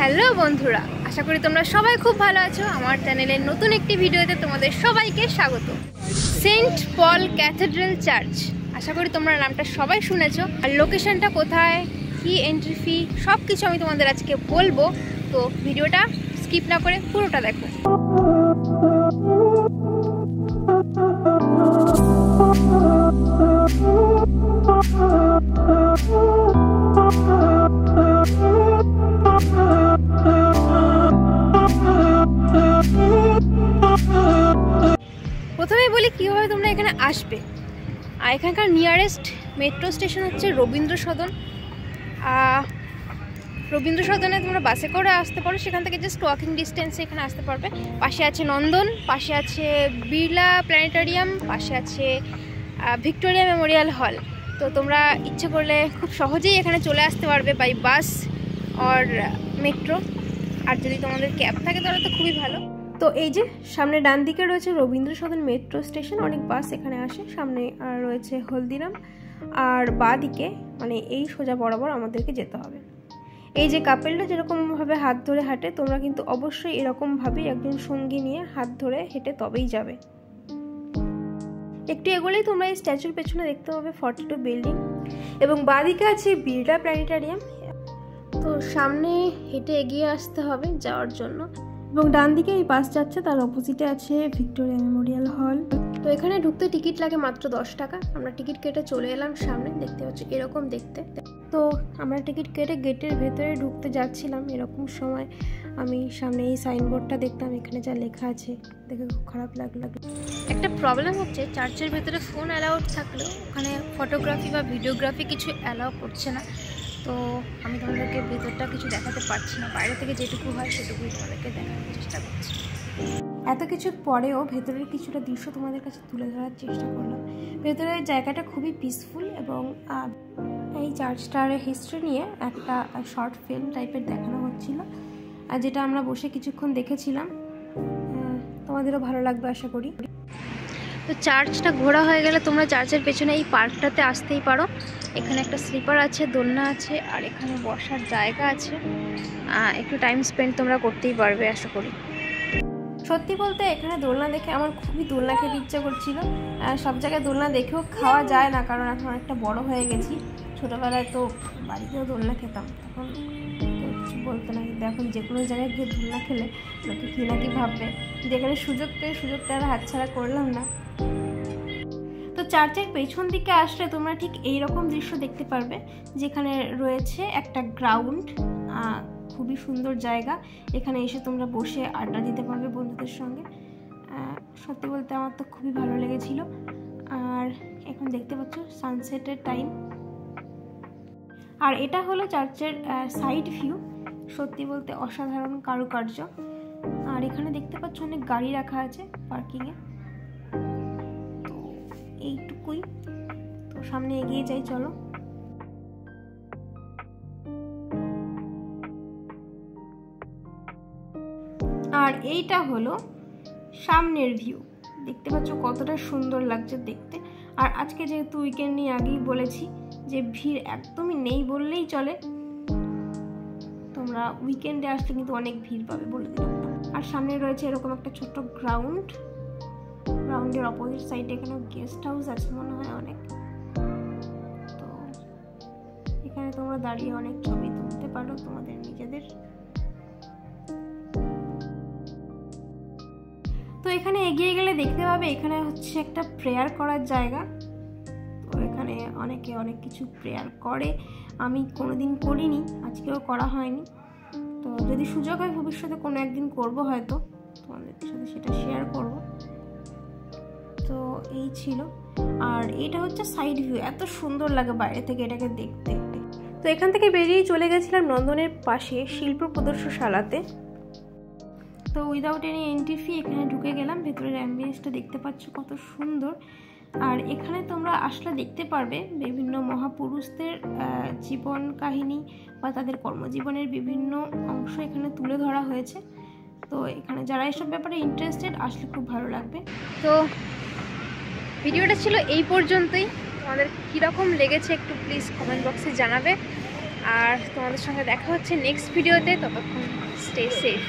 Hello বন্ধুরা, আশা করি তোমরা সবাই খুব ভালো আছো। আমার চ্যানেলের নতুন একটি ভিডিওতে তোমাদের সবাইকে স্বাগত। সেন্ট পল ক্যাথেড্রাল চার্চ, আশা করি তোমরা নামটা সবাই শুনেছো। আর লোকেশনটা কোথায়, কি এন্ট্রি ফি, সব কিছু আমি তোমাদের আজকে বলবো। তো ভিডিওটা স্কিপ না করে পুরোটা দেখো। প্রথমেই বলি কীভাবে তোমরা এখানে আসবে। আর এখানকার নিয়ারেস্ট মেট্রো স্টেশন হচ্ছে রবীন্দ্র সদন। রবীন্দ্র সদনে তোমরা বাসে করে আসতে পারো, সেখান থেকে জাস্ট ওয়াকিং ডিস্টেন্সে এখানে আসতে পারবে। পাশে আছে নন্দন, পাশে আছে বিড়লা প্ল্যানেটারিয়াম, পাশে আছে ভিক্টোরিয়া মেমোরিয়াল হল। তো তোমরা ইচ্ছে করলে খুব সহজেই এখানে চলে আসতে পারবে বাই বাস আর মেট্রো। আর যদি তোমাদের ক্যাব থাকে তাহলে তো খুবই ভালো। তো এই যে সামনে ডান দিকে রয়েছে রবীন্দ্র সদন মেট্রো স্টেশন, অনেক বাস এখানে আসে। সামনে রয়েছে হলদিরাম, আর বাঁ দিকে মানে এই সোজা বরাবর আমাদেরকে যেতে হবে। এই যে কাপেলটা যেরকমভাবে হাত ধরে হাঁটে, তোমরা কিন্তু অবশ্যই এরকমভাবেই একজন সঙ্গী নিয়ে হাত ধরে হেঁটে তবেই যাবে। একটু এগোলেই তোমরা এই স্ট্যাচুর পেছনে দেখতে পাবে 42 বিল্ডিং, এবং বাঁ দিকে আছে বিড়লা প্ল্যানেটারিয়াম। তো সামনে হেঁটে এগিয়ে আসতে হবে যাওয়ার জন্য, এবং ডান দিকে এই বাস যাচ্ছে, তার অপোজিটে আছে ভিক্টোরিয়া মেমোরিয়াল হল। তো এখানে ঢুকতে টিকিট লাগে মাত্র 10 টাকা। আমরা টিকিট কেটে চলে এলাম সামনে, দেখতে পাচ্ছি এরকম দেখতে। তো আমরা টিকিট কেটে গেটের ভেতরে ঢুকতে যাচ্ছিলাম, এরকম সময় আমি সামনে এই সাইনবোর্ডটা দেখতাম, এখানে যা লেখা আছে দেখে খুব খারাপ লাগলো। একটা প্রবলেম হচ্ছে, চার্চের ভেতরে ফোন অ্যালাউড থাকলেও ওখানে ফটোগ্রাফি বা ভিডিওগ্রাফি কিছু অ্যালাউ করছে না। তো আমি তোমাদেরকে ভেতরটা কিছু দেখাতে পারছি না, বাইরে থেকে যেটুকু হয় সেটুকুই তোমাদেরকে দেখানোর চেষ্টা করছি। এত কিছুর পরেও ভেতরের কিছুটা দৃশ্য তোমাদের কাছে তুলে ধরার চেষ্টা করলাম। ভেতরের জায়গাটা খুবই পিসফুল, এবং এই চার্চটার হিস্ট্রি নিয়ে একটা শর্ট ফিল্ম টাইপের দেখানো হচ্ছিল, আর যেটা আমরা বসে কিছুক্ষণ দেখেছিলাম। তোমাদেরও ভালো লাগবে আশা করি। তো চার্চটা ঘোরা হয়ে গেলে তোমরা চার্চের পেছনে এই পার্কটাতে আসতেই পারো। এখানে একটা স্লিপার আছে, দোলনা আছে, আর এখানে বসার জায়গা আছে। একটু টাইম স্পেন্ড তোমরা করতেই পারবে আশা করি। সত্যি বলতে এখানে দোলনা দেখে আমার খুবই দোলনা খেতে ইচ্ছা করছিল। সব জায়গায় দোলনা দেখেও খাওয়া যায় না, কারণ এখন অনেকটা বড় হয়ে গেছি। ছোটোবেলায় তো বাড়িতেও দোলনা খেতাম, তখন কেউ কিছু বলতো না, কিন্তু এখন যে কোনো জায়গায় গিয়ে দোলনা খেলে লোকে কী না কি ভাববে। যেখানে সুযোগ পেয়ে সুযোগটা আর হাতছাড়া করলাম না। তো চার্চের পেছন দিকে আসলে তোমরা ঠিক এইরকম দৃশ্য দেখতে পারবে, যেখানে রয়েছে একটা গ্রাউন্ড, খুবই সুন্দর জায়গা। এখানে এসে তোমরা বসে আড্ডা দিতে পারবে বন্ধুদের সঙ্গে। সত্যি বলতে আমার তো খুবই ভালো লেগেছিল। আর এখন দেখতে পাচ্ছ সানসেটের টাইম। আর এটা হলো চার্চের সাইড ভিউ। সত্যি বলতে অসাধারণ কারুকার্য। আর এখানে দেখতে পাচ্ছ অনেক গাড়ি রাখা আছে পার্কিংয়ে। তো এইটুকুই। তো সামনে এগিয়ে যাই, চলো। আর এইটা হলো সামনের ভিউ, দেখতে পাচ্ছ কতটা সুন্দর লাগছে দেখতে। আর আজকে যেহেতু উইকেন্ড নিয়ে আগেই বলেছি যে ভিড় একদমই নেই বললেই চলে। তোমরা উইকেন্ডে আসলে কিন্তু অনেক ভিড় পাবে বলে দিলাম। আর সামনে রয়েছে এরকম একটা ছোট্ট গ্রাউন্ড। গ্রাউন্ডের অপোজিট সাইডে এখানে গেস্ট হাউস আছে মনে হয় অনেক। তো এখানে তোমরা দাঁড়িয়ে অনেক ছবি তুলতে পারো তোমাদের নিজেদের। তো এখানে এগিয়ে গেলে দেখতে পাবে এখানে হচ্ছে একটা প্রেয়ার করার জায়গা। তো এখানে অনেকে অনেক কিছু প্রেয়ার করে, আমি কোনোদিন করিনি, আজকেও করা হয়নি। তো যদি সুযোগ হয় ভবিষ্যতে কোনো একদিন করব, হয়তো তোমাদের সাথে সেটা শেয়ার করব। তো এই ছিল। আর এটা হচ্ছে সাইড ভিউ, এত সুন্দর লাগে বাইরে থেকে এটাকে দেখতে। তো এখান থেকে বেরিয়ে চলে গেছিলাম নন্দনের পাশে শিল্প প্রদর্শনশালাতে। তো উইদাউট এনি এন্ট্রি ফি এখানে ঢুকে গেলাম। ভেতরের অ্যাম্বিয়েন্সটা দেখতে পাচ্ছ কত সুন্দর। আর এখানে তোমরা আসলে দেখতে পারবে বিভিন্ন মহাপুরুষদের জীবন কাহিনী বা তাদের কর্মজীবনের বিভিন্ন অংশ এখানে তুলে ধরা হয়েছে। তো এখানে যারা এসব ব্যাপারে ইন্টারেস্টেড আসলে খুব ভালো লাগবে। তো ভিডিওটা ছিল এই পর্যন্তই। তোমাদের কীরকম লেগেছে একটু প্লিজ কমেন্ট বক্সে জানাবে। আর তোমাদের সঙ্গে দেখা হচ্ছে নেক্সট ভিডিওতে। ততক্ষণ স্টে সেফ।